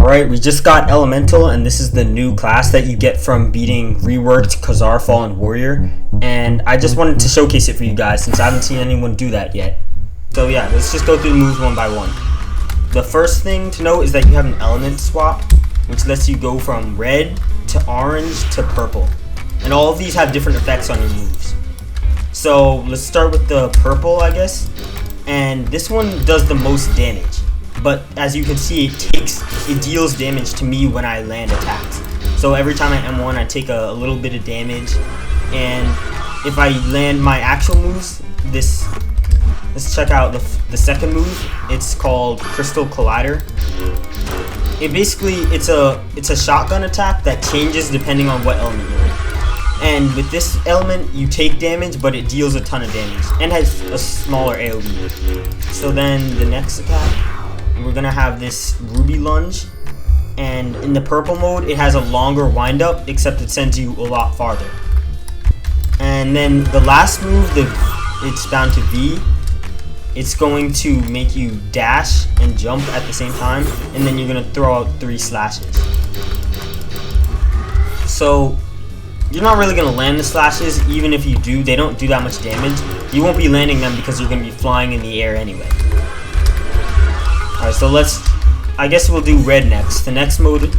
Alright, we just got Elemental, and this is the new class that you get from beating reworked Khazar Fallen Warrior. And I just wanted to showcase it for you guys since I haven't seen anyone do that yet. So yeah, let's just go through the moves one by one. The first thing to note is that you have an element swap, which lets you go from red to orange to purple. And all of these have different effects on your moves. So let's start with the purple, I guess. And this one does the most damage. But as you can see, it deals damage to me when I land attacks. So every time I M1, I take a little bit of damage. And if I land my actual moves, let's check out the second move. It's called Crystal Collider. It's a shotgun attack that changes depending on what element you're in. And with this element, you take damage, but it deals a ton of damage and has a smaller AoE. So then the next attack, we're gonna have this Ruby Lunge, and in the purple mode it has a longer windup, except it sends you a lot farther. And then the last move, it's bound to V. It's going to make you dash and jump at the same time, and then you're gonna throw out 3 slashes. So you're not really gonna land the slashes. Even if you do, they don't do that much damage. You won't be landing them because you're gonna be flying in the air anyway. Alright, so I guess we'll do red next. The next mode,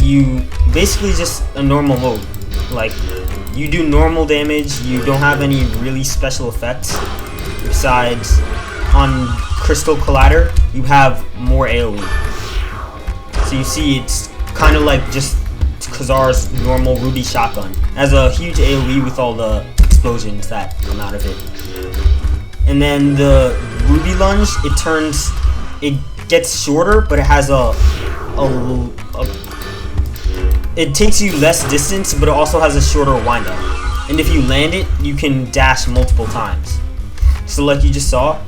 you basically just a normal mode. Like, you do normal damage, you don't have any really special effects. Besides, on Crystal Collider, you have more AoE. So you see, it's kind of like just Khazar's normal Ruby shotgun. It has a huge AoE with all the explosions that come out of it. And then the Ruby Lunge, it gets shorter, but it has it takes you less distance, but it also has a shorter windup. And if you land it, you can dash multiple times. So like you just saw,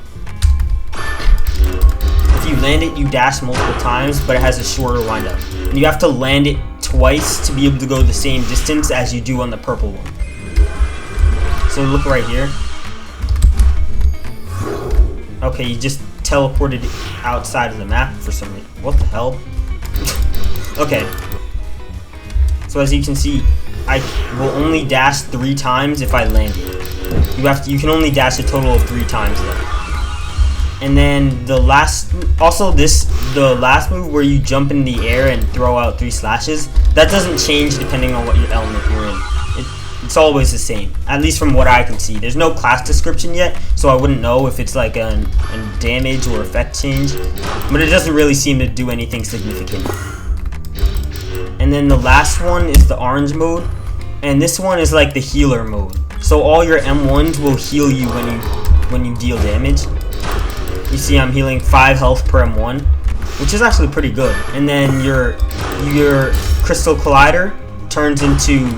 if you land it, you dash multiple times, but it has a shorter windup. And you have to land it twice to be able to go the same distance as you do on the purple one. So look right here. Okay, you just teleported outside of the map for some reason. What the hell? Okay. So as you can see, I will only dash 3 times if I land it. You can only dash a total of 3 times though. And then the last move where you jump in the air and throw out 3 slashes, that doesn't change depending on what your element you're in. It's always the same, at least from what I can see. There's no class description yet, so I wouldn't know if it's like a damage or effect change, but it doesn't really seem to do anything significant. And then the last one is the orange mode, and this one is like the healer mode. So all your M1s will heal you when you deal damage. You see I'm healing 5 health per M1, which is actually pretty good. And then your Crystal Collider turns into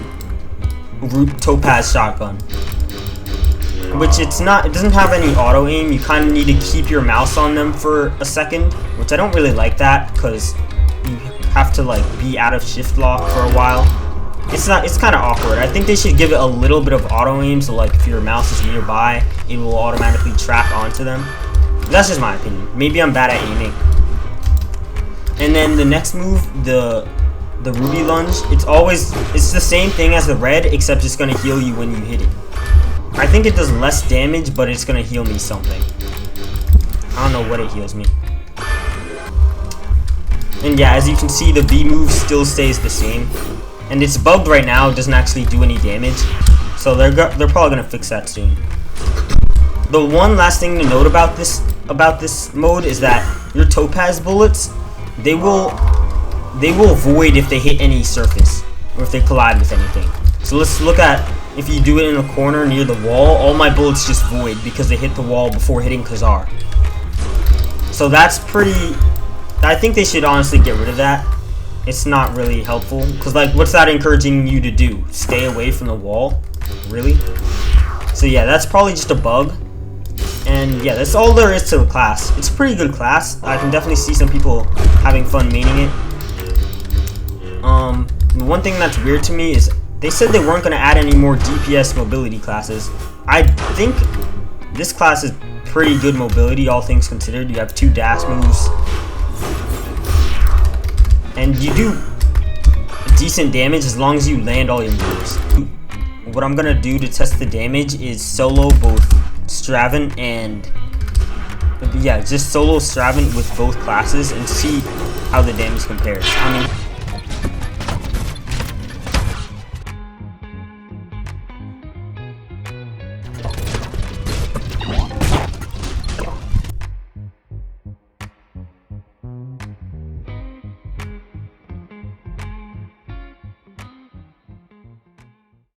Topaz Shotgun, which it doesn't have any auto aim. You kind of need to keep your mouse on them for a second, which I don't really like that because you have to like be out of shift lock for a while. It's kind of awkward. I think they should give it a little bit of auto aim, so like if your mouse is nearby, it will automatically track onto them. But that's just my opinion. Maybe I'm bad at aiming. And then the next move, the Ruby Lunge, it's the same thing as the red, except it's gonna heal you when you hit it. I think it does less damage, but it's gonna heal me something. I don't know what it heals me. And yeah, as you can see, the B move still stays the same, and it's bugged right now. It doesn't actually do any damage, so they're probably gonna fix that soon. The one last thing to note about this mode is that your Topaz bullets, they will void if they hit any surface or if they collide with anything. So let's look at if you do it in a corner near the wall, all my bullets just void because they hit the wall before hitting Khazar. So that's pretty. I think they should honestly get rid of that. It's not really helpful because like, what's that encouraging you to do? Stay away from the wall? Really? So yeah, that's probably just a bug. And yeah, that's all there is to the class. It's a pretty good class. I can definitely see some people having fun maining it. The one thing that's weird to me is they said they weren't going to add any more DPS mobility classes. I think this class is pretty good mobility, all things considered. You have 2 dash moves. and you do decent damage as long as you land all your moves. What I'm gonna do to test the damage is solo both Stravant and just solo Stravant with both classes and see how the damage compares. I mean,